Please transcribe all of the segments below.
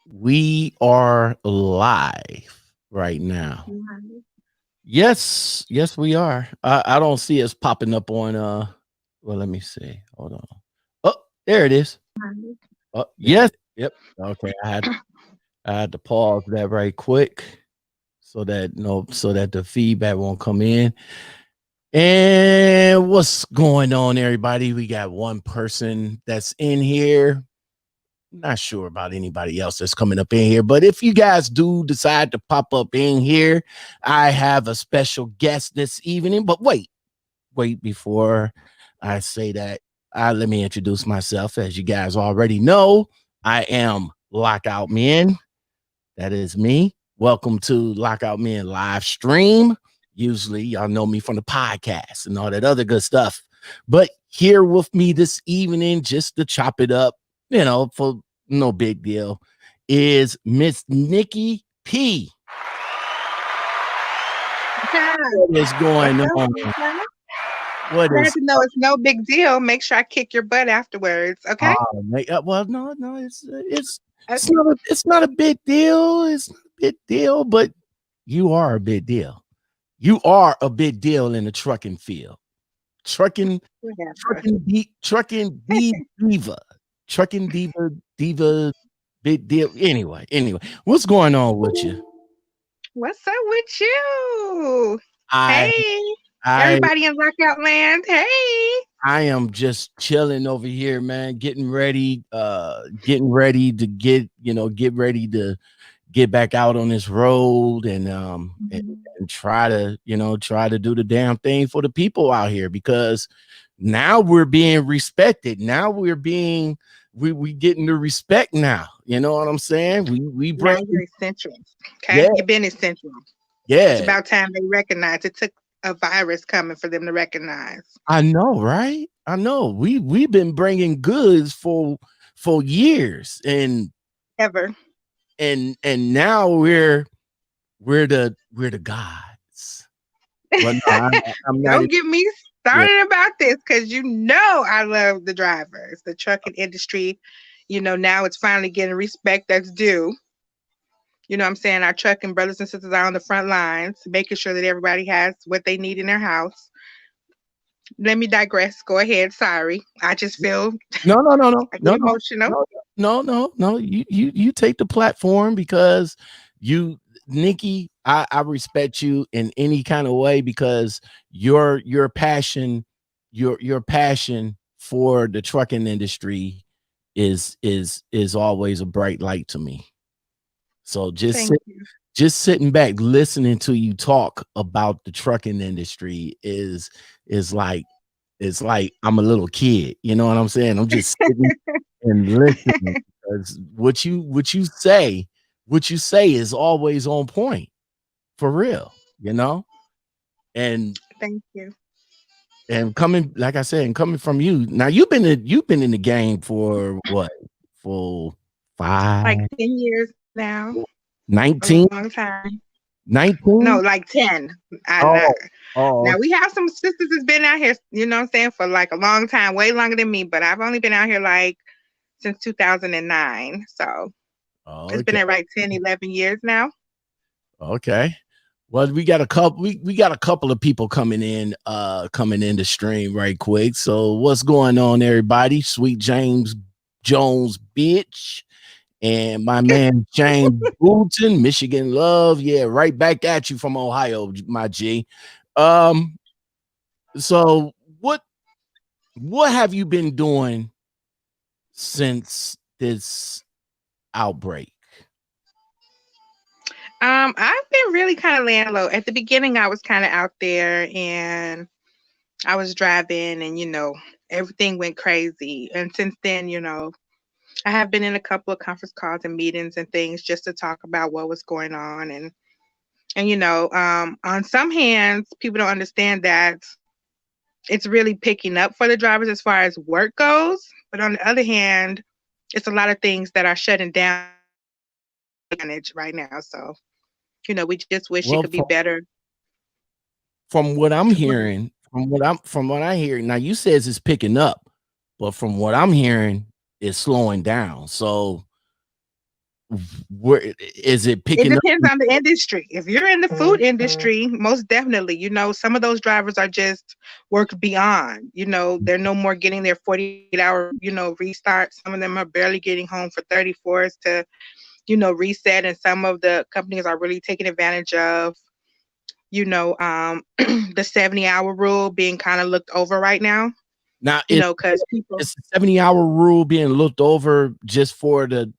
We are live right now. Right. Yes, yes, we are. I don't see us popping up on well, let me see. Hold on. Oh, there it is. Right. Oh, yes. Yep. Okay. I had to pause that right quick so that no so that the feedback won't come in. And what's going on, everybody? We got one person that's in here. Not sure about anybody else that's coming up in here, but if you guys do decide to pop up in here, I have a special guest this evening. But wait, before I say that, let me introduce myself. As you guys already know, I am Lockout Men. That is me. Welcome to Lockout Men live stream. Usually, y'all know me from the podcast and all that other good stuff. But here with me this evening, just to chop it up, for no big deal, is Miss Nickie P. What is What's going up, on? Lisa? What Glad is to know it's no big deal. Make sure I kick your butt afterwards, okay? well, no, it's Okay. not a big deal. It's not a big deal, but you are a big deal. You are a big deal in the trucking field. Trucking, Whatever. trucking diva, trucking diva, big deal. Anyway, what's going on with you? What's up with you? I, Hey, I, everybody in Lockout Land. Hey. I am just chilling over here, man. Getting ready to get ready to get back out on this road Mhm. and try to do the damn thing for the people out here, because now we're being respected. Now we getting the respect now. You know what I'm saying? We Now bring you're essential. yeah, Okay. You've been essential. It's yeah. about time they recognize it took a virus coming for them to recognize. I know, right? I know. We've been bringing goods for years, Ever. and now we're the gods. Well, no, I'm not Don't even. get me Yeah, started about this because you know I love the drivers, the trucking industry. Now it's finally getting respect that's due. You know what I'm saying? Our trucking brothers and sisters are on the front lines, making sure that everybody has what they need in their house. Let me digress. Go ahead. Sorry. I just feel no, no, no, no, I get no, no, emotional. no, no. You take the platform because you, Nikki. I respect you in any kind of way, because your passion, your passion for the trucking industry is always a bright light to me. So Thank you. just sitting back listening to you talk about the trucking industry is like it's like I'm a little kid. You know what I'm saying? I'm just sitting and listening, because what you say is always on point, for real, and Thank you. coming, like I said, and coming from you. Now you've been in the game for what? For Like 5 10 years now. A 19 long time. No, 19. like 10. I know. Oh, Now oh, we have some sisters that's been out here, you know what I'm saying, for like a long time, way longer than me, but I've only been out here like since 2009. So it's okay, been at like 10, 11 years now. okay. Well, we got a couple. We got a couple of people coming in the stream right quick. So what's going on, everybody? Sweet James Jones, bitch, and my man James Boulton, Michigan love. Yeah, right back at you from Ohio, my G. Um, so what have you been doing since this outbreak? I've been really kind of laying low. At the beginning, I was kind of out there and I was driving, and everything went crazy. And since then, I have been in a couple of conference calls and meetings and things just to talk about what was going on. And on some hands, people don't understand that it's really picking up for the drivers as far as work goes. But on the other hand, it's a lot of things that are shutting down right now. So, we just wish it Well, could be better. from what I'm Right. hearing, from what I hear now, you says it's picking up, but from what I'm hearing, it's slowing down. So where is it It picking up? depends on the industry. If you're in the food industry, most definitely, some of those drivers are just worked beyond. They're no more getting their 48-hour, restart. Some of them are barely getting home for 34s to, reset. And some of the companies are really taking advantage of, the 70-hour rule being kind of looked over right now, Now because people. it's a 70-hour rule being looked over just for the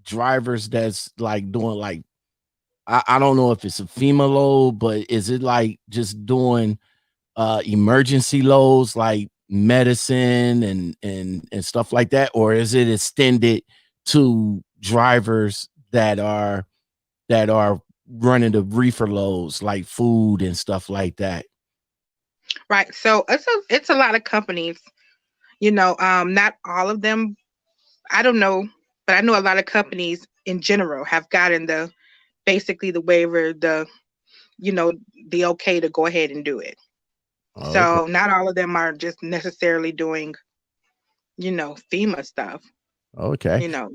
drivers that's like doing like I don't know if it's a FEMA load, but is it like just doing emergency loads like medicine and stuff like that, or is it extended to drivers that are running the reefer loads like food and stuff like that? Right. So it's a lot of companies, not all of them. I don't know, but I know a lot of companies in general have gotten basically the waiver, you know, the okay to go ahead and do it. Okay. So not all of them are just necessarily doing, FEMA stuff, Okay. you know.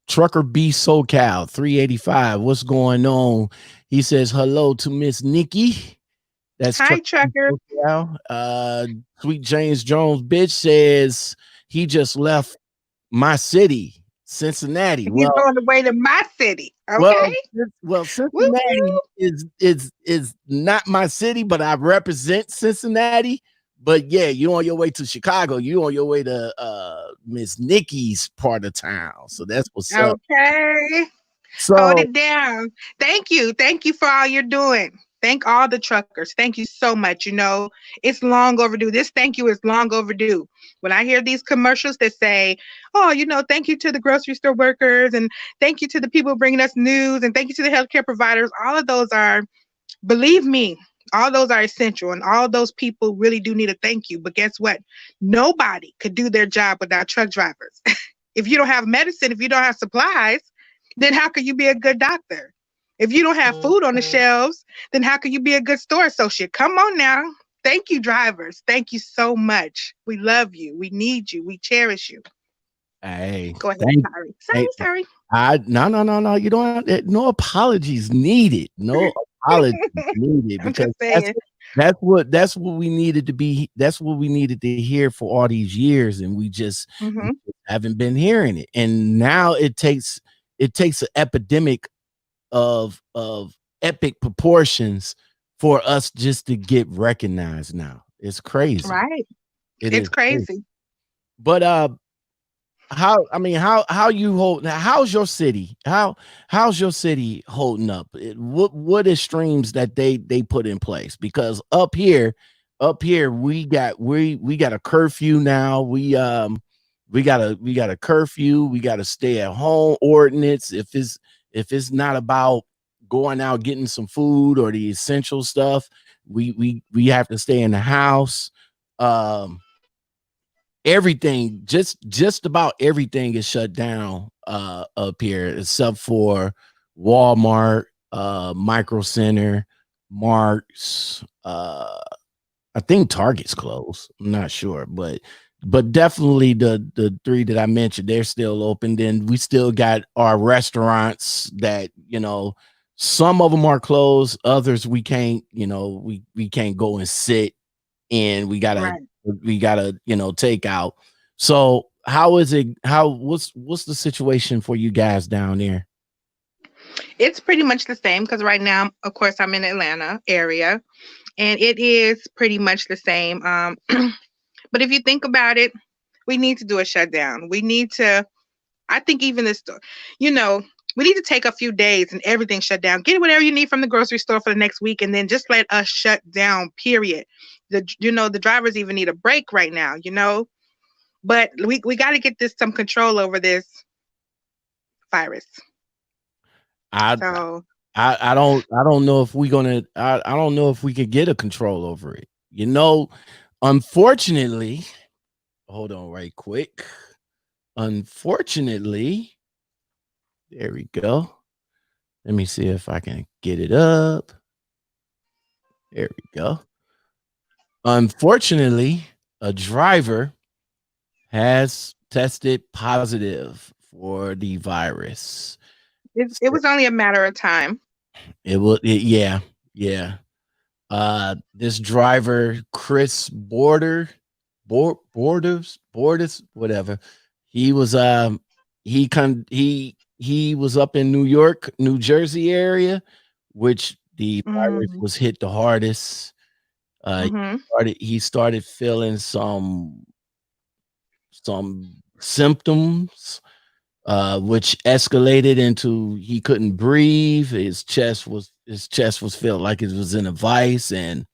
Trucker B SoCal 385. What's going on? He says hello to Miss Nickie. That's Hi, Trucker B trucker. SoCal. Sweet James Jones bitch says he just left my city, Cincinnati. He's on the way to my city. Okay. Woo Cincinnati is not my city, but I represent Cincinnati. But yeah, you on your way to Chicago. You on your way to Miss Nickie's part of town. So that's what's woo. up. Okay. Hold So it down. Thank you. Thank you for all you're doing. Thank all the truckers. Thank you so much. It's long overdue. This thank you is long overdue. When I hear these commercials that say, oh, thank you to the grocery store workers and thank you to the people bringing us news and thank you to the healthcare providers, all of those are, believe me, all those are essential and all those people really do need a thank you. But guess what? Nobody could do their job without truck drivers. If you don't have medicine, if you don't have supplies, then how can you be a good doctor? If you don't have food on the shelves, then how can you be a good store associate? Come on now. Thank you, drivers. Thank you so much. We love you. We need you. We cherish you. hey, Go ahead. thank Sorry. hey, Sorry. no. You don't have no apologies needed. No apologies needed I'm because just saying. that's what we needed to be. That's what we needed to hear for all these years, and we Hmm. just haven't been hearing it. And now it takes an epidemic of epic proportions for us just to get recognized. Now it's crazy. Right. It It's is crazy. crazy. But how you hold how's your city how's your city holding up? What extremes that they put in place? Because up here we got a curfew now. We got a curfew. We got a stay at home ordinance. If it's not about going out getting some food or the essential stuff, we have to stay in the house. um Everything, just about everything is shut down up here except for Walmart, Micro Center, Marks. I think Target's closed. I'm not sure, but definitely the three that I mentioned, they're still open. Then we still got our restaurants that some of them are closed, others we can't, we can't go and sit, and Right. we gotta take out. So how is it? What's the situation for you guys down there? It's pretty much the same because right now, of course, I'm in Atlanta area and it is pretty much the same. But if you think about it, we need to do a shutdown. We need to, I think even this, you know, we need to take a few days and everything shut down. Get whatever you need from the grocery store for the next week and then just let us shut down, period. The drivers even need a break right now. But we got to get this some control over this virus. I So, I don't know if we gonna I don't know if we could get a control over it. Unfortunately, hold on right quick. Unfortunately, there we go. Let me see if I can get it up. There we go. Unfortunately, a driver has tested positive for the virus. It was only a matter of time. Yeah, yeah. This driver, Chris Borders, whatever. He was he was up in New York, New Jersey area, which the virus Mm, was hit the hardest. mm-hmm. He started feeling some symptoms, which escalated into he couldn't breathe. His chest was felt like it was in a vice, and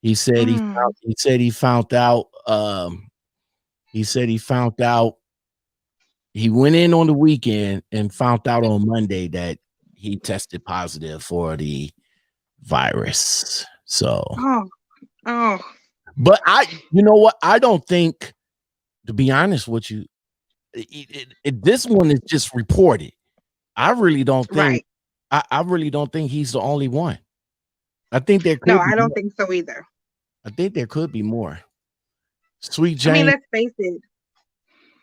he said he Mm. found he said he found out. He said he found out. He went in on the weekend and found out on Monday that he tested positive for the virus. So, Oh, oh, but you know what? I don't think, to be honest with you, this one is just reported. I really don't think. right. I really don't think he's the only one. I think there No, could be I don't more. think so either. I think there could be more. Sweet I mean, Jane, let's face it.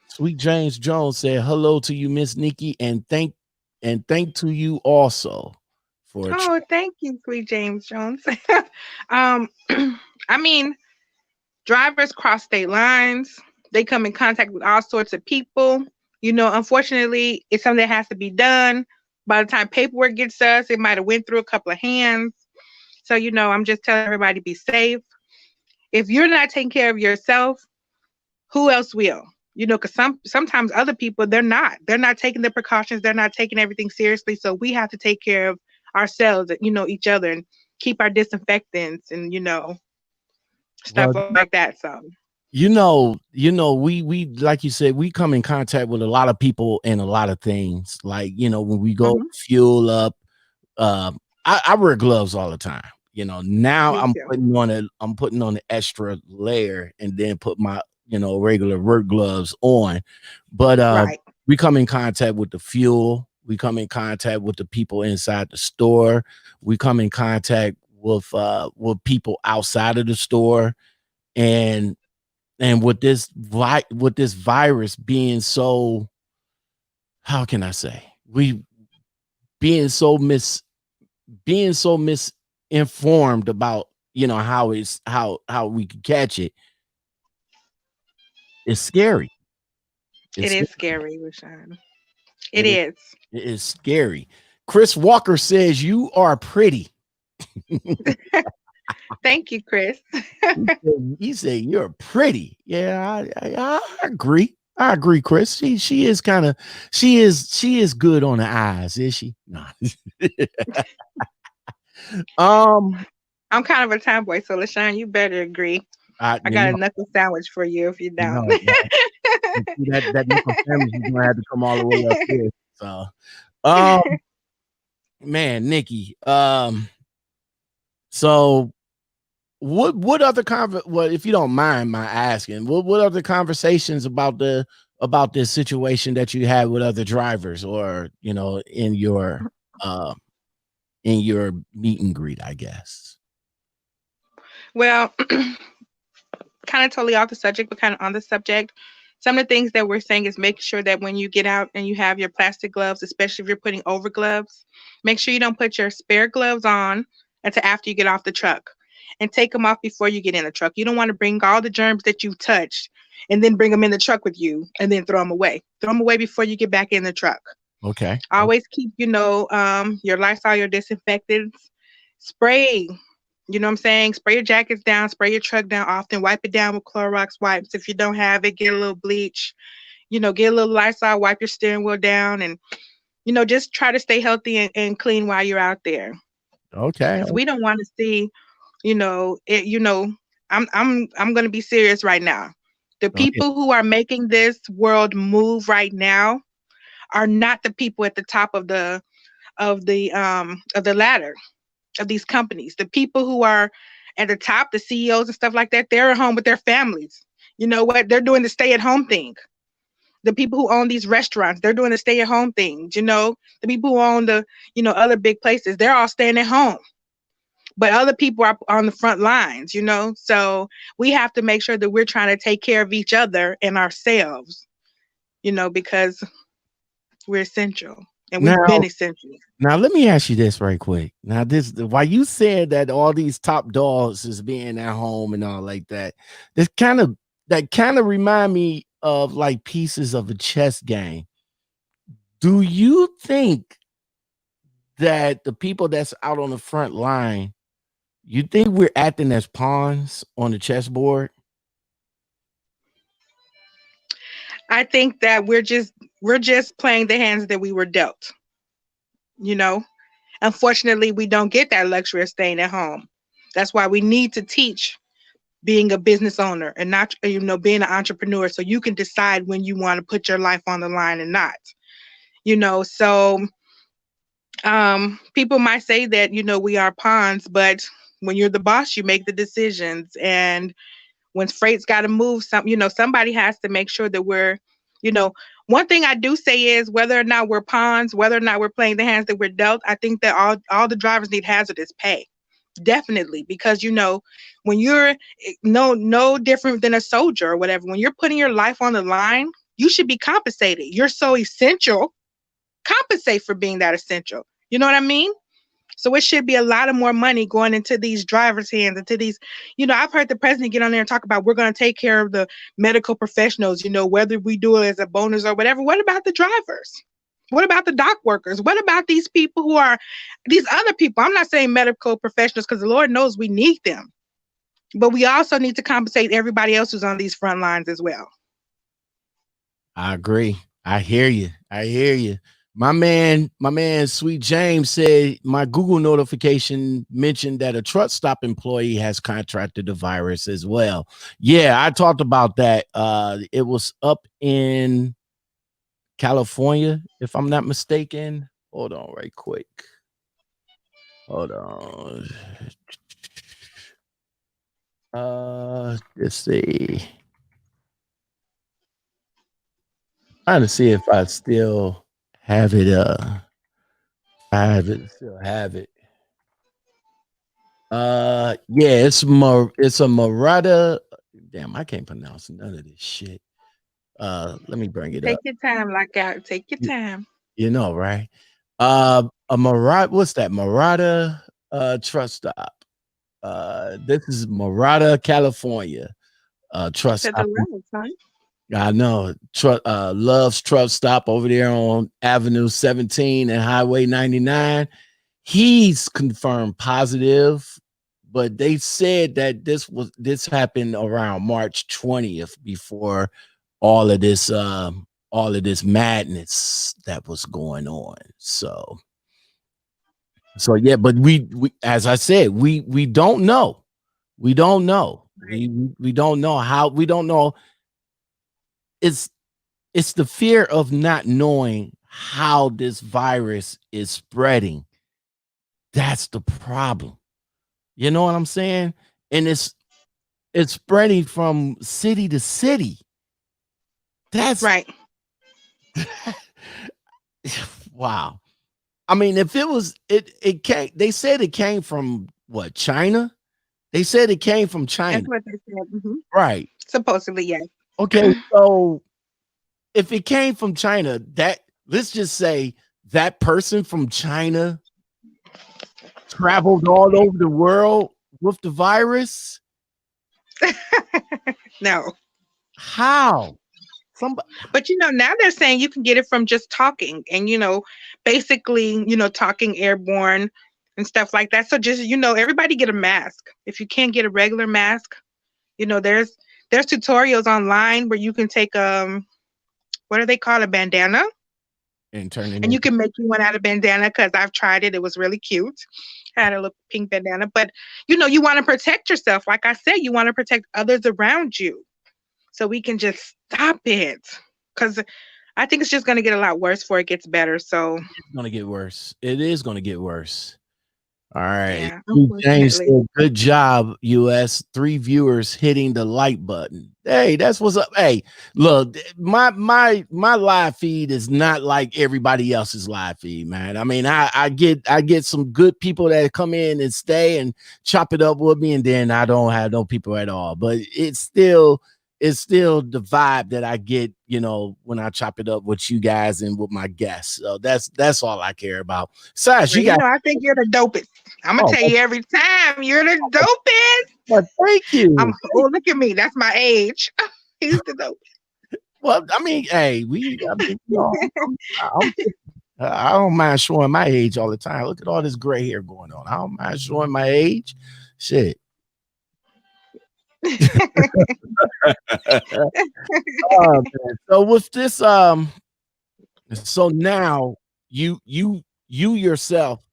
Sweet James Jones said hello to you, Miss Nikki, and thank to you also for Oh, thank you, sweet James Jones. um, I mean, drivers cross state lines. They come in contact with all sorts of people. Unfortunately, it's something that has to be done. By the time paperwork gets to us, it might have went through a couple of hands. So, I'm just telling everybody to be safe. If you're not taking care of yourself, who else will? Because sometimes other people they're not taking the precautions, they're not taking everything seriously. So we have to take care of ourselves, each other, and keep our disinfectants and stuff well, like that. So we like you said, we come in contact with a lot of people and a lot of things. Like, when we go mhm, fuel up, I wear gloves all the time. Now me too. I'm putting on an extra layer and then put my, regular work gloves on. But Right. we come in contact with the fuel, we come in contact with the people inside the store, we come in contact with people outside of the store, and with this virus being so, how can I say, we being so misinformed about, how we can catch it. It's scary. It It's is scary, Rashawn. It it is is. it is scary. Chris Walker says you are pretty. Thank you, Chris. He said you're pretty. Yeah, I agree. I agree, Chris. She is good on the eyes, is she? No. um, I'm kind of a tomboy, so LaShawn, you better agree. I I you got a know, knuckle sandwich for you if you don't. that knuckle sandwich is gonna have to come all the way up here. So, um, man, Nikki, so what other well, if you don't mind my asking, what other conversations about this situation that you had with other drivers, or uh in your meet and greet, I guess. Well, kind of totally off the subject, but kind of on the subject. Some of the things that we're saying is make sure that when you get out and you have your plastic gloves, especially if you're putting over gloves, make sure you don't put your spare gloves on until after you get off the truck, and take them off before you get in the truck. You don't want to bring all the germs that you've touched and then bring them in the truck with you and then throw them away. Throw them away before you get back in the truck. Okay. Always keep, your Lysol, your disinfectants, spray. You know what I'm saying? Spray your jackets down, spray your truck down often, wipe it down with Clorox wipes. If you don't have it, get a little bleach, get a little Lysol, wipe your steering wheel down, and, just try to stay healthy and clean while you're out there. Okay. Because we don't want to see, I'm gonna be serious right now. The Okay. people who are making this world move right now are not the people at the top of the ladder of these companies. The people who are at the top, the CEOs and stuff like that, they're at home with their families. You know what? They're doing the stay at home thing. The people who own these restaurants, they're doing the stay at home things. The people who own the, other big places, they're all staying at home. But other people are on the front lines. So we have to make sure that we're trying to take care of each other and ourselves, because We're essential, and we've been Now, essential. now let me ask you this right quick. Now, this why you said that all these top dogs is being at home and all like that. This kind of remind me of like pieces of a chess game. Do you think that the people that's out on the front line, you think we're acting as pawns on the chessboard? I think that we're just playing the hands that we were dealt. You know, unfortunately, we don't get that luxury of staying at home. That's why we need to teach being a business owner and not, being an entrepreneur, so you can decide when you want to put your life on the line and not. So people might say that we are pawns, but when you're the boss, you make the decisions, and when freight's got to move, somebody has to make sure that we're you know one thing I do say is, whether or not we're pawns, whether or not we're playing the hands that we're dealt, I think that all the drivers need hazardous pay. Definitely, because when you're no different than a soldier or whatever, when you're putting your life on the line, you should be compensated. You're so essential. Compensate for being that essential. You know what I mean? So it should be a lot of more money going into these drivers' hands, into these, I've heard the president get on there and talk about, we're going to take care of the medical professionals, whether we do it as a bonus or whatever. What about the drivers? What about the dock workers? What about these people who are these other people? I'm not saying medical professionals, because the Lord knows we need them. But we also need to compensate everybody else who's on these front lines as well. I agree. I hear you. I hear you. My man, Sweet James said my Google notification mentioned that a truck stop employee has contracted the virus as well. Yeah, I talked about that. It was up in California, if I'm not mistaken. Hold on, right quick. Hold on. Let's see. Trying to see if I still have it. I have it. Still have it. Yeah, it's a Murata. Damn, I can't pronounce none of this shit. Let me bring it Take up. your time, Lockout. Take your You, time. you know, right? A Murata, what's that? Murata truck stop. This is Murata, California. Truck To the stop. left, huh? I know. Love's truck stop over there on Avenue 17 and Highway 99. He's confirmed positive, but they said that this happened around March 20th, before all of this madness that was going on. So yeah, but we as I said, we don't know. We don't know. Right. We don't know how. We don't know. It's it's the fear of not knowing how this virus is spreading. That's the problem. You know what I'm saying? And it's spreading from city to city. That's Right. wow. I mean, if it came, they said it came from what, China? They said it came from That's China. what they said. Right. Supposedly, yes. Okay. So if it came from China, that let's just say that person from China traveled all over the world with the virus. No. How? Somebody But now they're saying you can get it from just talking and, basically, talking airborne and stuff like that. So just, everybody get a mask. If you can't get a regular mask, there's tutorials online where you can take what do they call, a bandana? and turning And you into can make you one out of bandana, because I've tried it. It was really cute. I had a little pink bandana. But you want to protect yourself. Like I said, you want to protect others around you, so we can just stop it. Because I think it's just going to get a lot worse before it gets better. So, it's gonna get worse. It is gonna get worse. All right. yeah, James unfortunately. said, good job, US. 3 viewers hitting the like button. Hey, that's what's up. Hey, look, my live feed is not like everybody else's live feed, man. I mean, I get some good people that come in and stay and chop it up with me, and then I don't have no people at all. But it's still it's still the vibe that I get, when I chop it up with you guys and with my guests. So that's all I care about. Besides, Well, you got I think you're the dopest. I'm gonna oh, tell you every time, you're the dopest. well, thank I'm you. oh look at me, that's my age. He's the dopest. Well, I mean, hey, I mean, I'm I don't mind showing my age all the time. Look at all this gray hair going on. I don't mind showing my age. Shit. Oh man. So with this, so now you yourself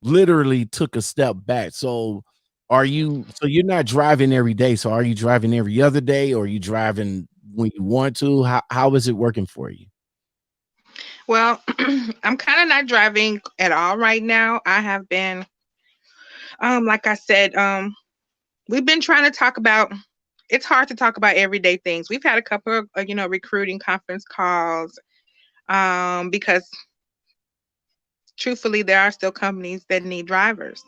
literally took a step back. So so you're not driving every day. So are you driving every other day, or are you driving when you want to? How is it working for you? Well, I'm kind of not driving at all right now. I have been, like I said, we've been trying to talk about. It's hard to talk about everyday things. We've had a couple of, recruiting conference calls, because truthfully, there are still companies that need drivers.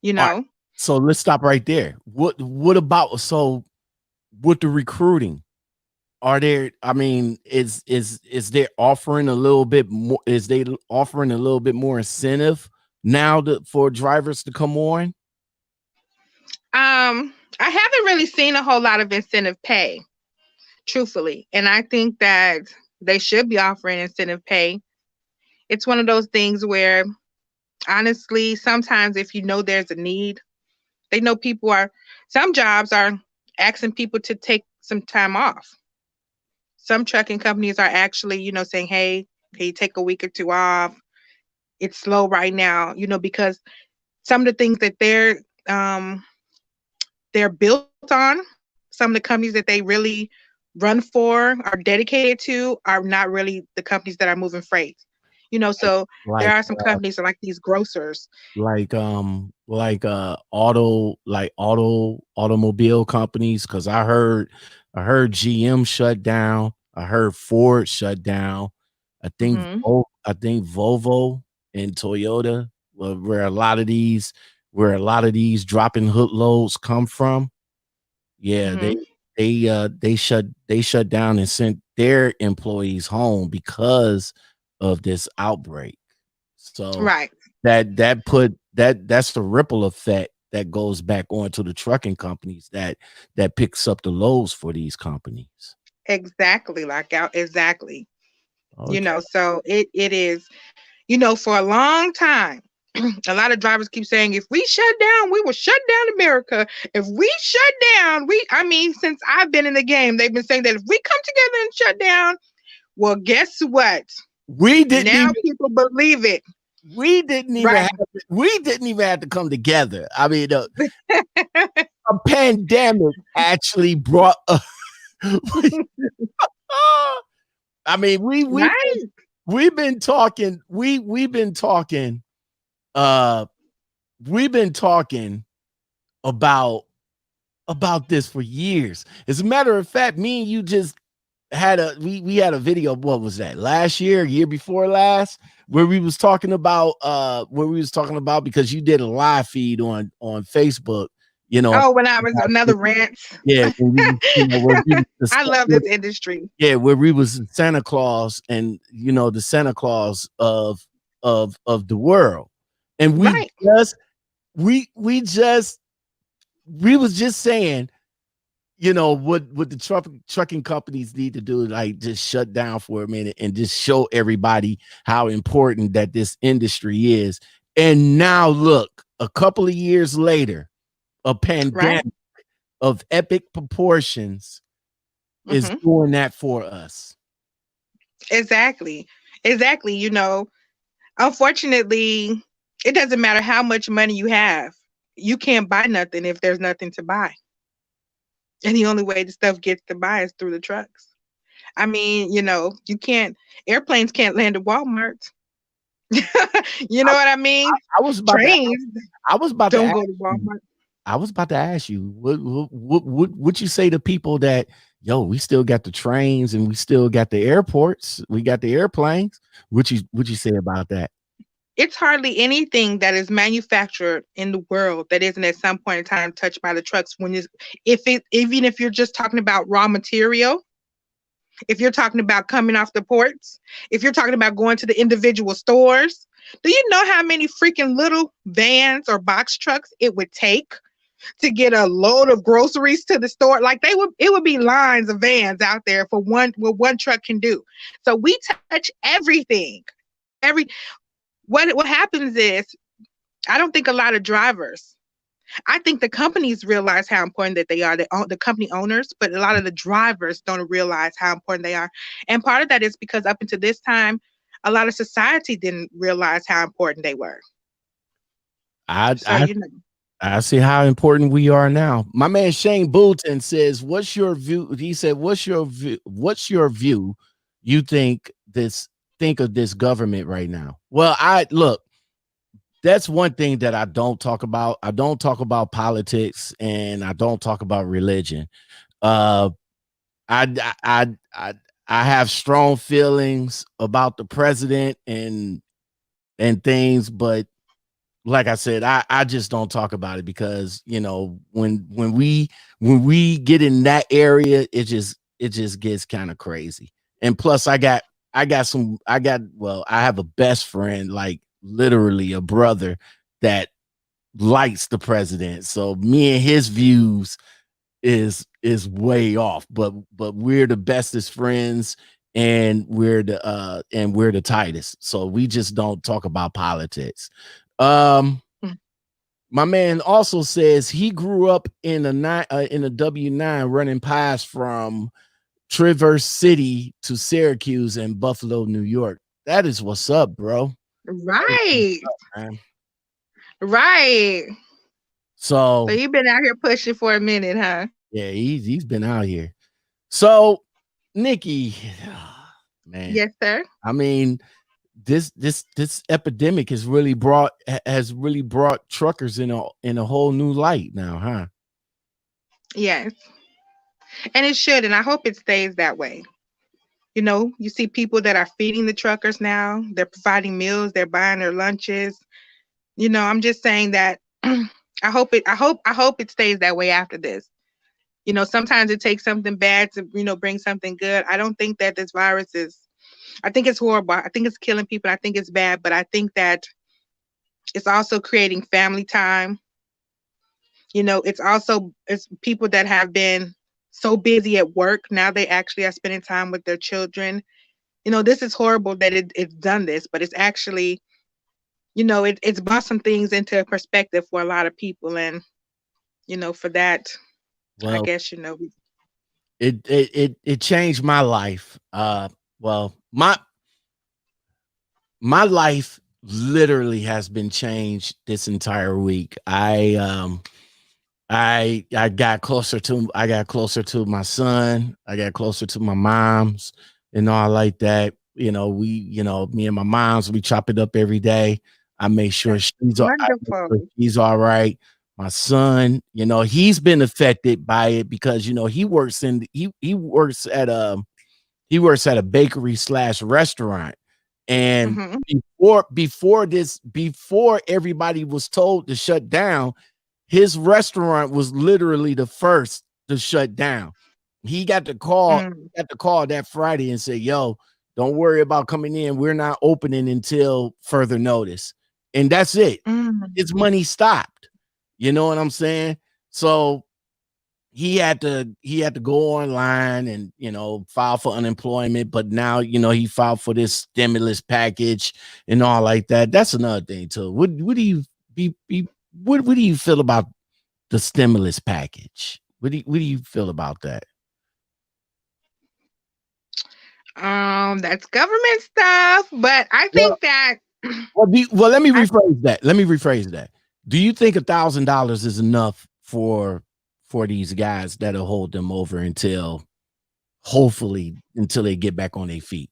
You All right. know, So let's stop right there. What about with the recruiting? Are there, I mean, is there offering a little bit more, is they offering a little bit more incentive now for drivers to come on? I haven't really seen a whole lot of incentive pay, truthfully, and I think that they should be offering incentive pay. It's one of those things where, honestly, sometimes if you know there's a need, they know some jobs are asking people to take some time off. Some trucking companies are actually, saying, hey, can you take a week or two off? It's slow right now, because some of the things that they're built on, some of the companies that they really run for, are dedicated to, are not really the companies that are moving freight. So there Like are some companies that like these grocers. automobile companies, because I heard GM shut down. I heard Ford shut down. Hmm. I think Volvo and Toyota, where a lot of these dropping hood loads come from. Yeah, Hmm. they shut down and sent their employees home because of this outbreak. So Right. that's the ripple effect that goes back onto the trucking companies that picks up the loads for these companies. Exactly. Exactly. Okay. So it is, for a long time, a lot of drivers keep saying, if we shut down, we will shut down America. If we shut down, I mean, since I've been in the game, they've been saying that if we come together and shut down, well, guess what? We didn't Now even people believe it. we didn't even Right. have we didn't even have to come together. I mean, a pandemic actually brought I mean, Right. we've been talking uh we've been talking about this for years. As a matter of fact, me and you just we had a video. What was that? Last year before last, where we was talking about, because you did a live feed on Facebook, you know. Oh, when I was another rant. Yeah, where we I love this industry. yeah, where we was Santa Claus, and the Santa Claus of the world. And Right. we was just saying, what the trucking companies need to do, like just shut down for a minute and just show everybody how important that this industry is. And now look, a couple of years later, a Right. pandemic of epic proportions is Hmm. doing that for us. Exactly. Exactly. Unfortunately, it doesn't matter how much money you have. You can't buy nothing if there's nothing to buy. And the only way the stuff gets to buy is through the trucks. I mean, you can't, airplanes can't land at Walmart. You I, know what I mean? I was about to Trains I was about to don't ask go to you. Walmart. I was about to ask you, what you say to people that, yo, we still got the trains and we still got the airports, we got the airplanes. What you say about that? it's hardly anything that is manufactured in the world that isn't at some point in time touched by the trucks. When it's, if it, even if you're just talking about raw material, if you're talking about coming off the ports, if you're talking about going to the individual stores, do you know how many freaking little vans or box trucks it would take to get a load of groceries to the store? Like they would, it would be lines of vans out there for one, what one truck can do. So we touch everything. Every what happens is, I don't think a lot of drivers, I think the companies realize how important that they are, the company owners, but a lot of the drivers don't realize how important they are. And part of that is because up until this time, a lot of society didn't realize how important they were. I So, I you know, I see how important we are now. My man Shane Bulton says, "What's your view?" He said, "What's your view? What's your view? You think of this government right now?" Well, I look. That's one thing that I don't talk about. I don't talk about politics, and I don't talk about religion. Uh, I I I I have strong feelings about the president and things, but like I said, I just don't talk about it because when we get in that area, it just gets kind of crazy. And plus, I have a best friend, like literally a brother that likes the president. So me and his views is way off, but we're the bestest friends and we're the tightest. So we just don't talk about politics. Um mm, my man also says he grew up in a W9 running pies from Traverse City to Syracuse and Buffalo, New York. That is what's up, bro. That is what's right, up, man. right. So So you've been out here pushing for a minute, huh? yeah, he's been out here. So Nikki, man, Yes, sir. I mean, this epidemic has really brought truckers in a whole new light now, huh? Yes, and it should, and I hope it stays that way. You know, you see people that are feeding the truckers now. They're providing meals. They're buying their lunches. You know, I'm just saying that I hope it stays that way after this. You know, sometimes it takes something bad to, bring something good. I don't think that this virus is, I think it's horrible. I think it's killing people. I think it's bad, but I think that it's also creating family time. You know, it's people that have been so busy at work. Now they actually are spending time with their children. You know, this is horrible that it's done this, but it's actually, it's brought some things into perspective for a lot of people. And, for that, I Well, guess, it changed my life. Well, my life literally has been changed this entire week. I got closer to my son. I got closer to my mom's and all like that. Me and my mom's, we chop it up every day. I make sure that's she's all, I make wonderful. sure she's all right. My son, he's been affected by it because he works at a bakery slash restaurant. And Hmm. before everybody was told to shut down, his restaurant was literally the first to shut down. He got the call, Mm, got the call that Friday and said, "Yo, don't worry about coming in. We're not opening until further notice." And that's it. mm, His money stopped. You know what I'm saying? So he had to go online and file for unemployment, but now he filed for this stimulus package and all like that. That's another thing too. What do you be what do you feel about the stimulus package? What do you feel about that? that's government stuff, but I Well, think that let me I rephrase that. Do you think $1,000 is enough for these guys that'll hold them over until hopefully until they get back on their feet?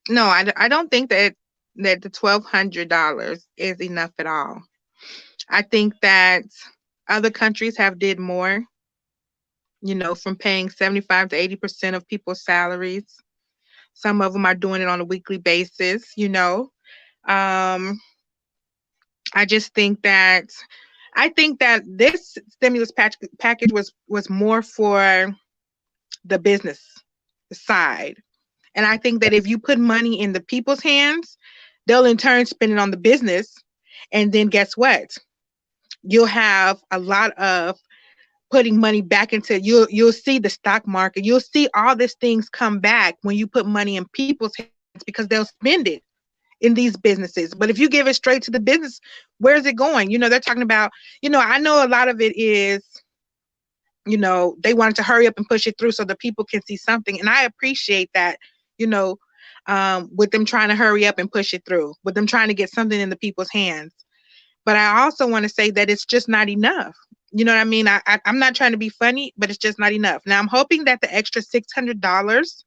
no, I don't think that the $1,200 is enough at all. I think that other countries have did more, from paying 75 to 80% of people's salaries. Some of them are doing it on a weekly basis. Um, I just think that this stimulus package was more for the business side. And I think that if you put money in the people's hands, they'll in turn spend it on the business. And then guess what? You'll have a lot of putting money back into you'll see the stock market. You'll see all these things come back when you put money in people's hands because they'll spend it in these businesses. But if you give it straight to the business, where's it going? They're talking about, I know a lot of it is, they wanted to hurry up and push it through so the people can see something. And I appreciate that, you know, with them trying to hurry up and push it through, with them trying to get something in the people's hands. But I also want to say that it's just not enough. You know what I mean? I'm not trying to be funny, but it's just not enough. Now I'm hoping that the extra $600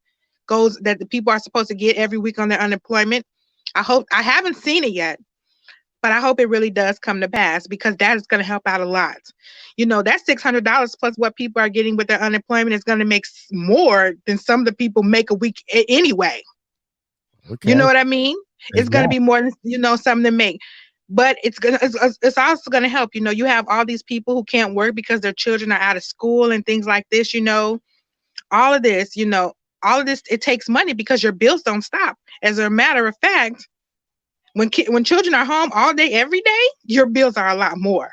goes that the people are supposed to get every week on their unemployment. I haven't seen it yet, but I hope it really does come to pass because that is going to help out a lot. That $600 plus what people are getting with their unemployment is going to make more than some of the people make a week anyway. You know Okay. what I mean? It's going to Exactly. be more than something to make. But it's also going to help. You have all these people who can't work because their children are out of school and things like this. All of this. All of this. It takes money because your bills don't stop. As a matter of fact, when children are home all day every day, your bills are a lot more.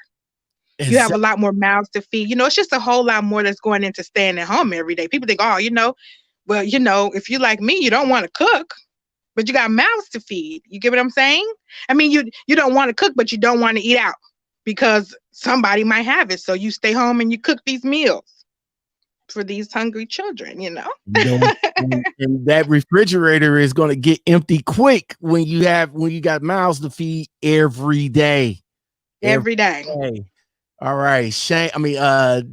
You have a Exactly. lot more mouths to feed. It's just a whole lot more that's going into staying at home every day. People think, oh, well, if you're like me, you don't want to cook, but you got mouths to feed. You get what I'm saying? I mean, you don't want to cook, but you don't want to eat out because somebody might have it. So you stay home and you cook these meals for these hungry children. You know, and that refrigerator is going to get empty quick when you got mouths to feed every day. Every Every day. day. All right.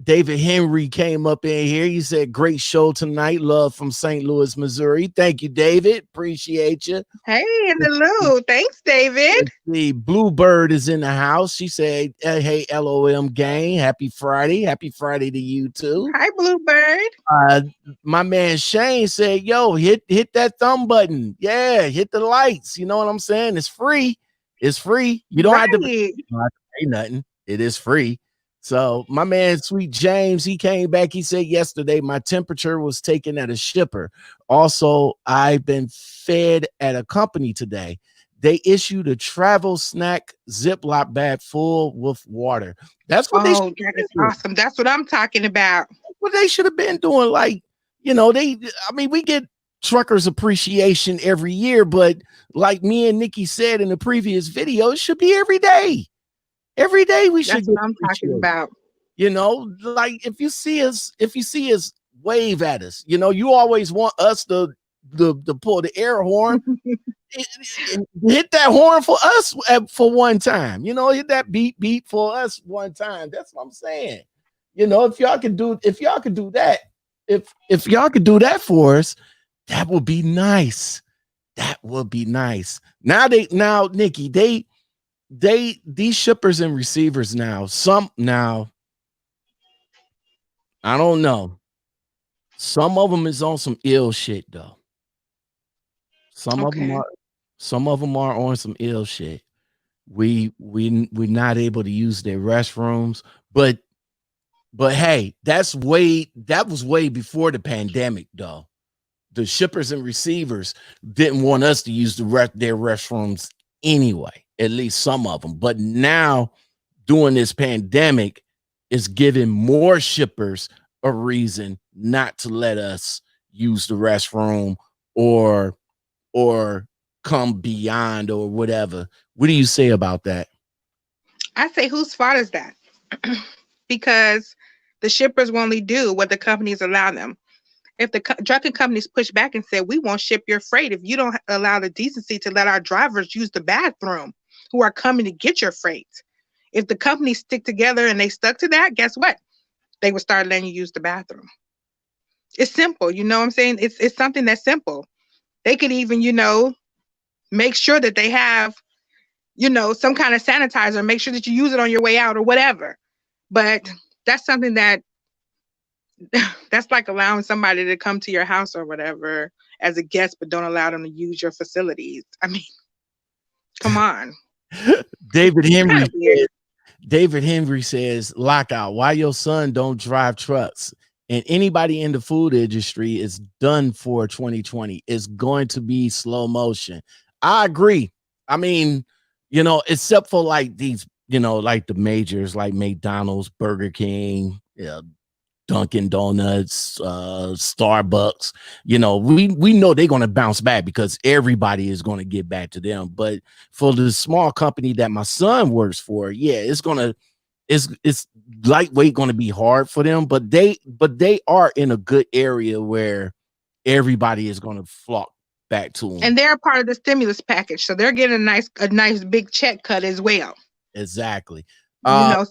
David Henry came up in here. He said, great show tonight. Love from St. Louis, Missouri. Thank you, David. Appreciate you. Hey, in the Lou. Thanks, David. Let's see. Bluebird is in the house. She said, hey, LOM gang. Happy Friday. Happy Friday to you too. Hi, Bluebird. Uh, my man Shane said, yo, hit that thumb button. Yeah, hit the lights. You know what I'm saying? It's free. It's free. Right. You don't have to pay nothing. It is free. So my man Sweet James, he came back. He said yesterday my temperature was taken at a shipper. Also, I've been fed at a company today. They issued a travel snack Ziploc bag full with water. That's what they should Oh, that is do. awesome. That's what I'm talking about. What they should have been doing. Like, we get truckers appreciation every year, but like me and Nikki said in the previous video, it should be every day. Every day we should That's get what I'm talking appreciated. about. Like if you see us, wave at us. You always want us to pull the air horn. Hit that horn for us for one time. Hit that beat for us one time. That's what I'm saying. If y'all could do that, if y'all could do that for us, that would be nice. That would be nice. Now Nikki, these shippers and receivers now, I don't know. Some of them is on some ill shit though. Some of them Okay. are some of them are on some ill shit. We're not able to use their restrooms, but hey, that was way before the pandemic though. The shippers and receivers didn't want us to use their restrooms anyway, at least some of them. But now, during this pandemic, is giving more shippers a reason not to let us use the restroom or or come beyond or whatever. What do you say about that? I say, whose fault is that? Because the shippers will only do what the companies allow them. If the trucking companies push back and say, we won't ship your freight if you don't allow the decency to let our drivers use the bathroom who are coming to get your freight. If the companies stick together and they stuck to that, guess what? They would start letting you use the bathroom. It's simple. You know what I'm saying? It's something that's simple. They could even, make sure that they have, some kind of sanitizer, make sure that you use it on your way out or whatever. But that's something that's like allowing somebody to come to your house or whatever as a guest, but don't allow them to use your facilities. I mean, Come on. David It's kind Henry of weird. said, David Henry says, Lockout, why your son don't drive trucks? And anybody in the food industry is done for 2020. It's going to be slow motion. I agree. I mean, except for like these, like the majors like McDonald's, Burger King, Dunkin' Donuts, Starbucks. We know they're going to bounce back because everybody is going to get back to them. But for the small company that my son works for, yeah, it's lightweight going to be hard for them. But they are in a good area where everybody is going to flock back to them. And they're a part of the stimulus package, so they're getting a nice big check cut as well. Exactly. You Uh, know,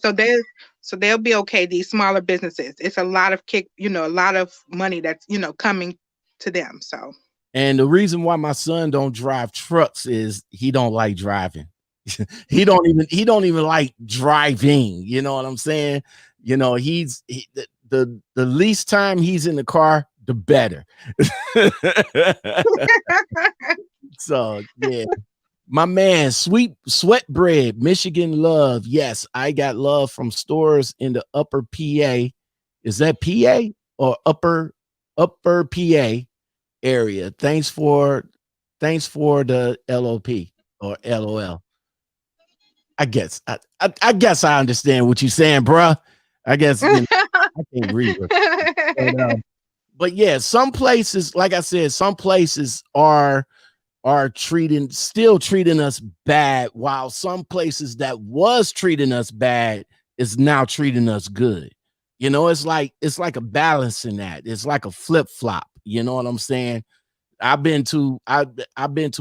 so they'll be okay. These smaller businesses, it's a lot of a lot of money that's coming to them. So and the reason why my son don't drive trucks is he don't like driving. he don't even like driving. You know what I'm saying? The least time he's in the car, the better. So yeah. My man, sweet sweat bread, Michigan love. Yes, I got love from stores in the upper PA. Is that PA or upper PA area? Thanks for the LOP or LOL. I guess I understand what you're saying, bruh. I guess I can't read it. But yeah, some places, like I said, some places are still treating us bad, while some places that was treating us bad is now treating us good. It's like a balance in that. It's like a flip flop. You know what I'm saying? I've been to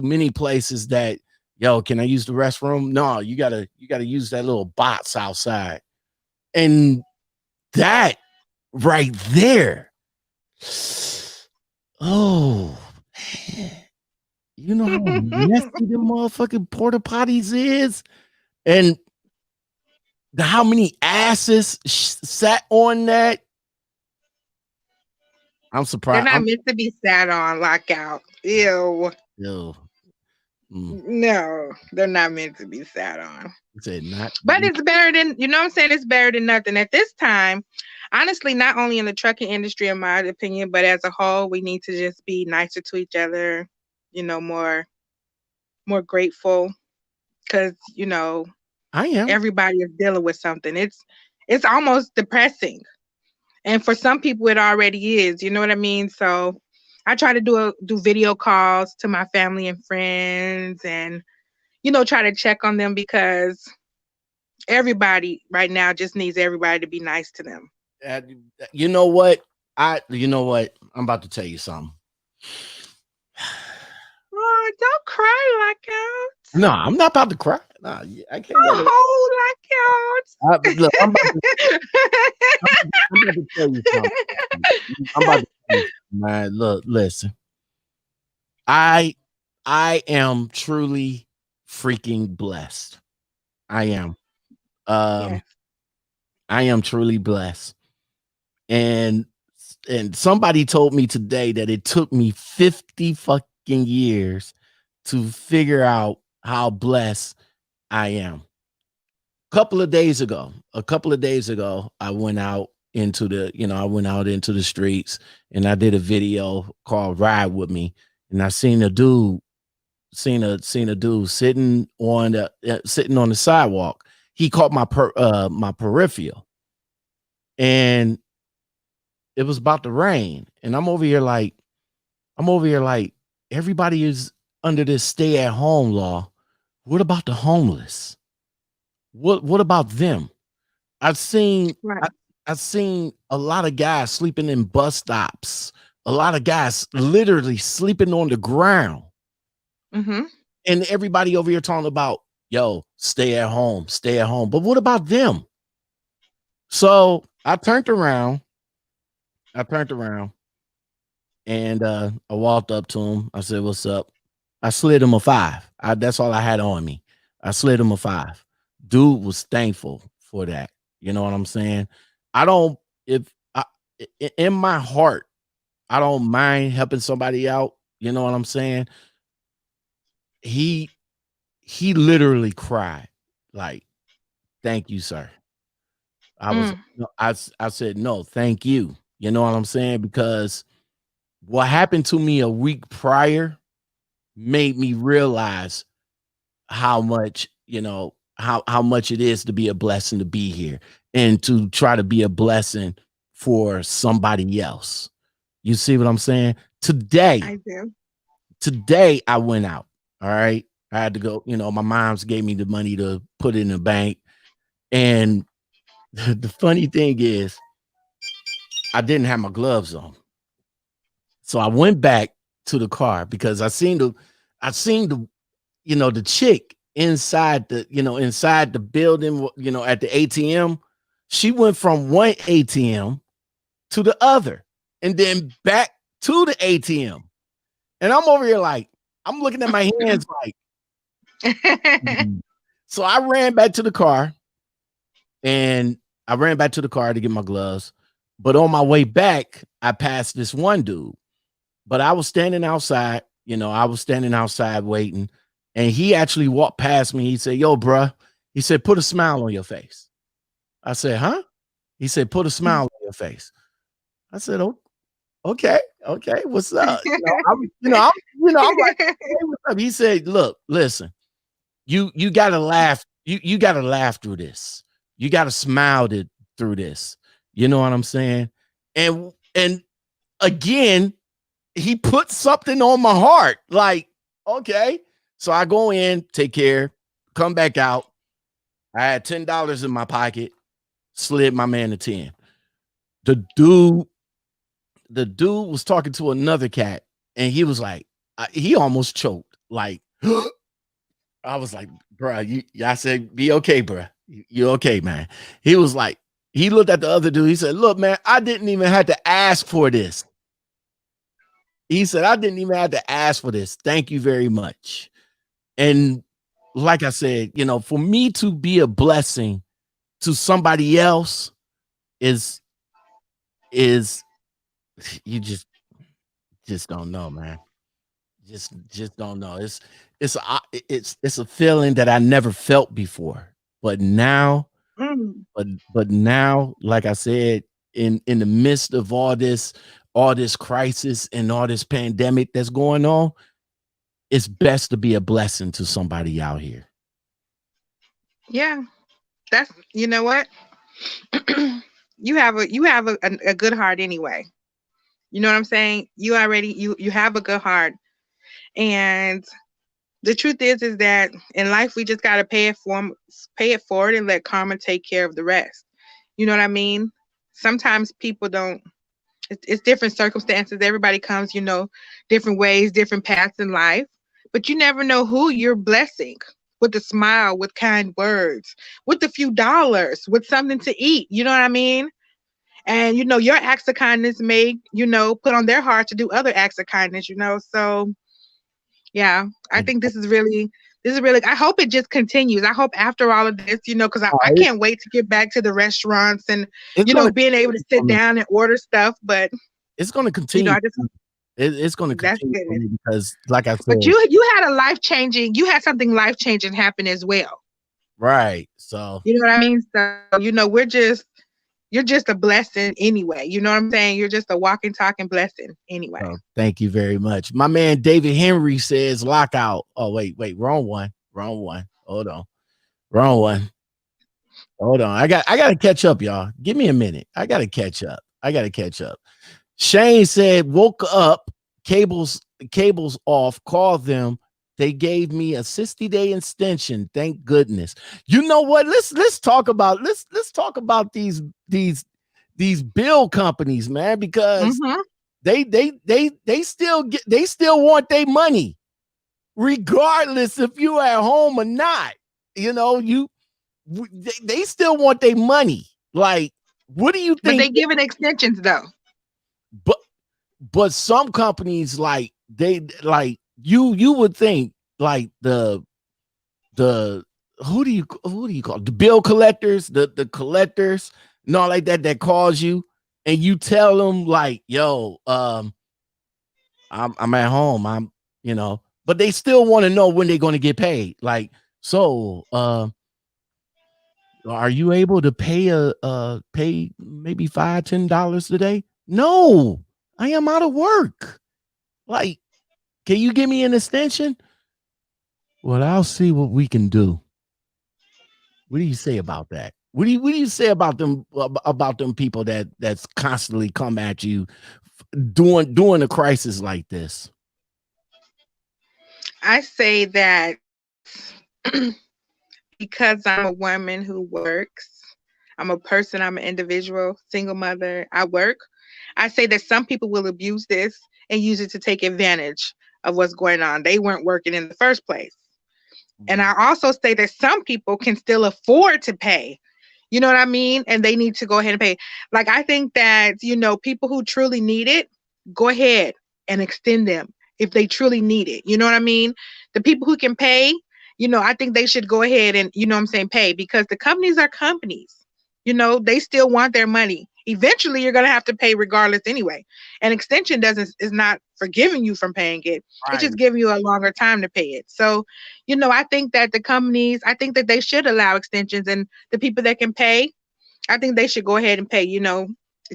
many places that, yo, can I use the restroom? No, you gotta use that little box outside. And that right there. Oh, man. You know how messy the motherfucking porta potties is, and how many asses sat on that. I'm they're surprised. not meant to be sat on lockout. Ew. Yo, No, they're not meant to be sat on. said not. But it's better than, what I'm saying? It's better than nothing. At this time, honestly, not only in the trucking industry, in my opinion, but as a whole, we need to just be nicer to each other, more grateful, because, I am. everybody is dealing with something. It's almost depressing. And for some people it already is, you know what I mean? So I try to do video calls to my family and friends, and try to check on them, because everybody right now just needs everybody to be nice to them. Uh, you know what? I'm about to tell you something. Oh, don't cry like out. No, I'm not about to cry. Nah, I can't let it. Oh, Look, I'm about to tell you something. I'm about to tell you something, man. Look, listen. I I am truly freaking blessed. I am. Um, Yes. I am truly blessed. And somebody told me today that it took me 50 fucking years to figure out how blessed I am. A couple of days ago, I went out into the streets, and I did a video called Ride With Me. And I seen a dude sitting on the sidewalk. He caught my peripheral, and it was about to rain. And I'm over here like everybody is under this stay at home law. What about the homeless? What about them? I've seen Right. I, I've seen a lot of guys sleeping in bus stops. A lot of guys literally sleeping on the ground. Mm-hmm. And everybody over here talking about, yo, stay at home, stay at home. But what about them? So I turned around and I walked up to him. I said, "What's up?" I slid him a five. That's all I had on me. I slid him a five. Dude was thankful for that. You know what I'm saying? I don't if I in my heart, I don't mind helping somebody out. You know what I'm saying? He he literally cried, like, thank you, sir. I was Mm, no, I said, no, thank you. You know what I'm saying? Because what happened to me a week prior made me realize how much, how much it is to be a blessing to be here and to try to be a blessing for somebody else. You see what I'm saying? I Today, do. today I went out. All right. I had to go, my mom's gave me the money to put in the bank. And the funny thing is, I didn't have my gloves on. So I went back to the car because I seen the the chick inside the building, at the ATM. She went from one ATM to the other and then back to the ATM. And I'm over here like, I'm looking at my hands like, "Mhm." So I ran back to the car and I ran back to the car to get my gloves. But on my way back, I passed this one dude. But I was standing outside, I was standing outside waiting, and he actually walked past me. He said, "Yo, bruh," he said, "put a smile on your face." I said, "Huh?" He said, "Put a smile on your face." I said, "Oh, okay, okay, what's up?" I'm like, "Hey, what's up?" He said, "Look, listen, you gotta laugh. You gotta laugh through this. You gotta smile through this. You know what I'm saying?" And again, he put something on my heart. Like, okay. So I go in, take care, come back out. I had $10 in my pocket, slid my man a 10. The dude, the dude was talking to another cat, and he was like, he almost choked. Like, I was like, bro, I said, be okay, bro. You okay, man? He was like, he looked at the other dude. He said, look, man, I didn't even have to ask for this. He said, I didn't even have to ask for this. Thank you very much. And like I said, for me to be a blessing to somebody else is you just don't know, man. Just don't know. It's a feeling that I never felt before. But now, Mm, but now, like I said, in the midst of all this crisis and all this pandemic that's going on, it's best to be a blessing to somebody out here. yeah, that's you know what? You have a good heart anyway. You know what I'm saying? You have a good heart. And the truth is that in life we just gotta pay it forward and let karma take care of the rest. You know what I mean? Sometimes people don't. It's different circumstances. Everybody comes, different ways, different paths in life. But you never know who you're blessing with a smile, with kind words, with a few dollars, with something to eat. You know what I mean? And your acts of kindness may put on their heart to do other acts of kindness. So yeah, I think this is really. I hope it just continues. I hope after all of this, because I It- can't wait to get back to the restaurants and It's gonna being able to sit down and order stuff. But it's gonna continue. I just It's gonna that's continue for good. me because, like I But said, you had something life changing happen as well. right. So, You know what I mean? So you're just a blessing anyway. You know what I'm saying? You're just a walking, talking blessing anyway. thank you very much. My man David Henry says lockout. Oh, wait, wrong one. Wrong one. Hold on. Wrong one. Hold on. I gotta catch up, y'all. Give me a minute. I gotta catch up. I gotta catch up. Shane said, woke up, cables off, called them. They gave me a 60-day extension. Thank goodness. You know what? Let's talk about these bill companies, man, because Mm-hmm. they still want their money, regardless if you at home or not. They still want their money. Like, what do you But think? they giving extensions though. But but some companies, like, you would think, like, the who do you call it? The bill collectors, the collectors and all like that calls you, and you tell them, like, yo, I'm at home, I'm you know but they still want to know when they're going to get paid. Like, so are you able to pay pay maybe $5-10 today? No, I am out of work. Like, can you give me an extension? Well, I'll see what we can do. What do you say about that? What do you say about them people that's constantly come at you during a crisis like this? I say that because I'm a woman who works, I'm a person, I'm an individual, single mother, I work. I say that some people will abuse this and use it to take advantage of what's going on. They weren't working in the first place. And I also say that some people can still afford to pay. You know what I mean? And they need to go ahead and pay. Like, I think that, people who truly need it, go ahead and extend them if they truly need it. You know what I mean? The people who can pay, I think they should go ahead and, what I'm saying, pay, because the companies are companies. They still want their money. Eventually, you're going to have to pay regardless anyway. An extension is not forgiving you from paying it. It's Right. just giving you a longer time to pay it. So, I think that the companies, I think that they should allow extensions, and the people that can pay, I think they should go ahead and pay,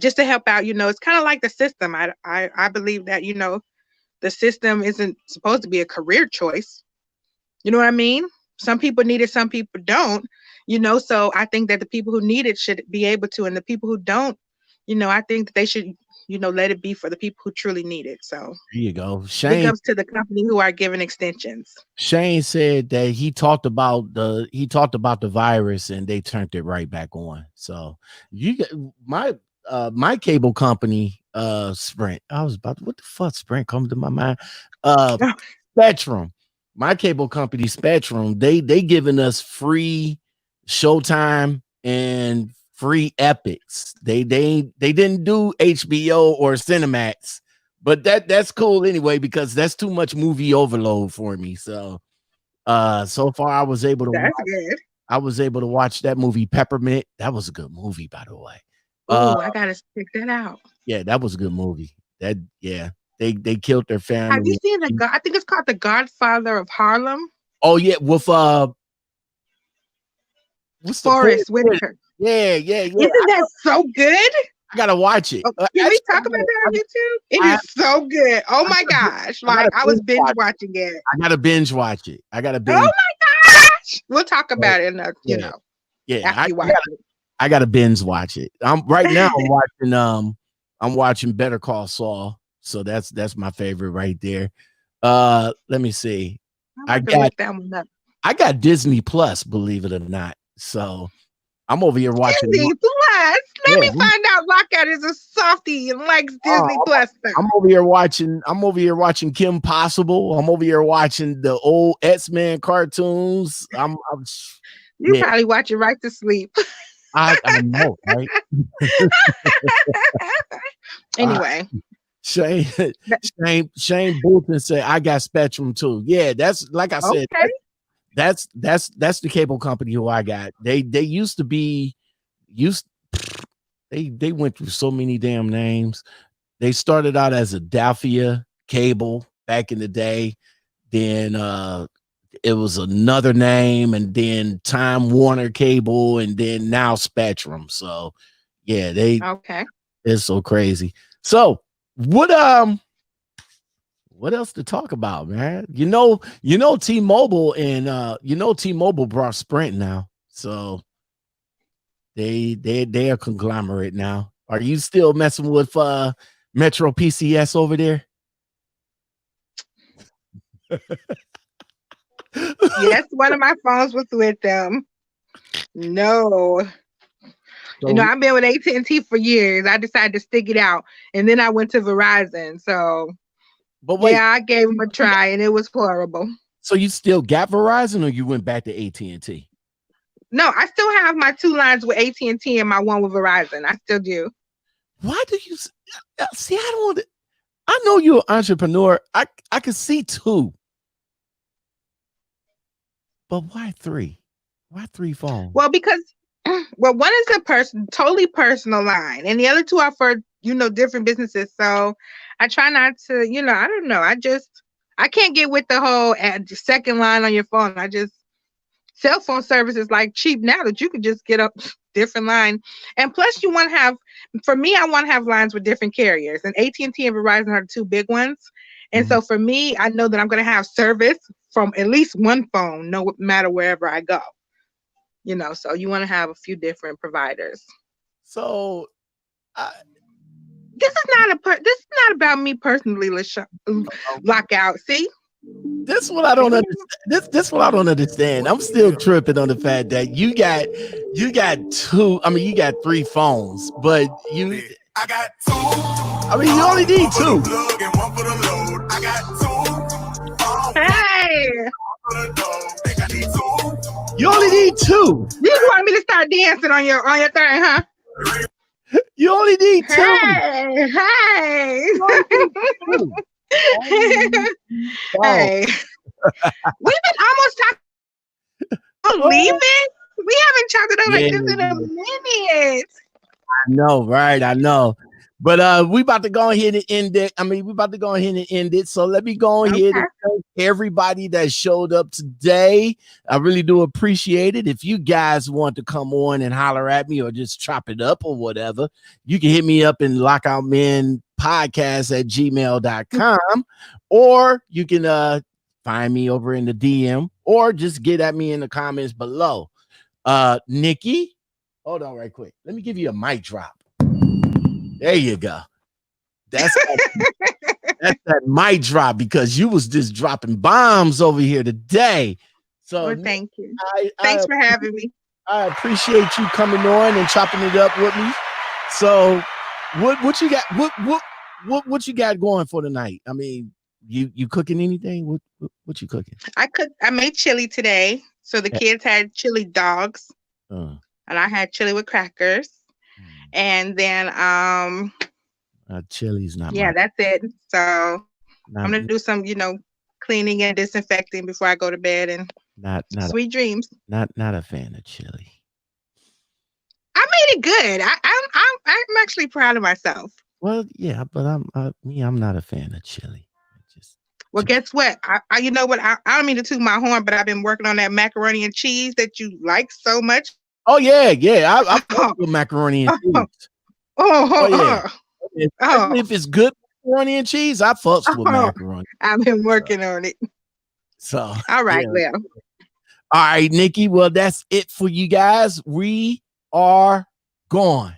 just to help out. It's kind of like the system. I believe that, the system isn't supposed to be a career choice. You know what I mean? Some people need it, some people don't, so I think that the people who need it should be able to, and the people who don't, I think that they should, let it be for the people who truly need it. So There you go. big Shane ups to the company who are giving extensions. Shane said that he talked about the virus and they turned it right back on. So you get my cable company, Sprint. I was about what the fuck Sprint comes to my mind. Uh Spectrum. My cable company, Spectrum, they giving us free Showtime and free Epics. They didn't do HBO or Cinemax, but that's cool anyway because that's too much movie overload for me. So so far That's good. I was able to watch that movie Peppermint. That was a good movie, by the way. Uh Oh, I gotta check that out. yeah, that was a good movie. That yeah, they killed their Have you family. seen I think it's called The Godfather of Harlem? Oh yeah, with what's the poet? Forrest Whitaker. Yeah, yeah, yeah. Isn't that so good? I gotta watch it. Oh, can we Actually, talk about that on YouTube? It I, is so good. Oh I my gotta, gosh. I Like, gotta I was binge binge watch. watching it. I gotta binge watch it. I gotta Oh binge. my gosh. We'll talk about it in Yeah, yeah. after you watch it. I gotta binge watch it. Right now. I'm watching Better Call Saul. So that's my favorite right there. Let me see. I'm I about to got look that one up. I got Disney Plus, believe it or not. So I'm over here watching. Disney Plus. Let Yeah, me find out Lockout is a softie and likes uh, Disney Plus stuff. I'm over here watching. I'm over here watching Kim Possible. I'm over here watching the old X-Men cartoons. You Yeah. probably watch it right to sleep. I know, right? Uh, Anyway. Shane Shane Bolton said I got Spectrum too. Yeah, that's like I said. Okay. That's the cable company who I got. They used to be used. They went through so many damn names. They started out as Adelphia Cable back in the day. Then it was another name, and then Time Warner Cable, and then now Spectrum. So yeah, Okay. it's so crazy. So what else to talk about, man? T-Mobile and T-Mobile brought Sprint now. So they're a conglomerate now. Are you still messing with Metro PCS over there? Yes, one of my phones was with them. No. So, I've been with AT&T for years. I decided to stick it out. And then I went to Verizon. So, but wait, yeah, I gave them a try and it was horrible. so you still got Verizon or you went back to AT&T? No, I still have my 2 lines with AT&T and my 1 with Verizon. I still do. Why do you see? I know you're an entrepreneur. I can see 2. But why 3? Why 3 phones? Well, because one is a totally personal line, and the other 2 are for different businesses. So I try not to, I don't know. I can't get with the whole second line on your phone. Cell phone service is like cheap now that you can just get a different line. And plus you want to have, for me, I want to have lines with different carriers, and AT&T and Verizon are the two big ones. And so for me, I know that I'm going to have service from at least one phone, no matter wherever I go. You know, so you want to have a few different providers. So this is not about me personally, Lockout. See? This is what I don't understand. This what I don't understand. I'm still tripping on the fact that you got two. I mean, you got 3 phones, but you. I got 2. I mean, you only need 2. Hey. You only need 2. You want me to start dancing on your thing, huh? You only need 2. Hey. Hey, we've been almost talking about leaving. We haven't talked about like this in a minute. I know, right? I know. But we about to go ahead and end it. I mean, we about to go ahead and end it. So let me go ahead and thank everybody that showed up today. I really do appreciate it. If you guys want to come on and holler at me or just chop it up or whatever, you can hit me up in Lockoutmen podcast at gmail.com, or you can find me over in the DM, or just get at me in the comments below. Nicki, hold on right quick. Let me give you a mic drop. There you go. That's that mic drop, because you was just dropping bombs over here today. So well, thank you. Thanks for having me. I appreciate you coming on and chopping it up with me. So what you got? What you got going for tonight? I mean, you cooking anything? What you cooking? I made chili today. So the kids had chili dogs, and I had chili with crackers. And then chili's not that's it. So I'm gonna do some, cleaning and disinfecting before I go to bed, and not sweet dreams. Not a fan of chili. I made it good. I'm actually proud of myself. Well, yeah, but I'm not a fan of chili. Well, guess what? You know what? I don't mean to toot my horn, but I've been working on that macaroni and cheese that you like so much. Oh yeah. I fuck with macaroni and cheese. If it's good macaroni and cheese, I fucks with macaroni. I've been working on it. So all right, well. All right, Nicki. Well, that's it for you guys. We are gone.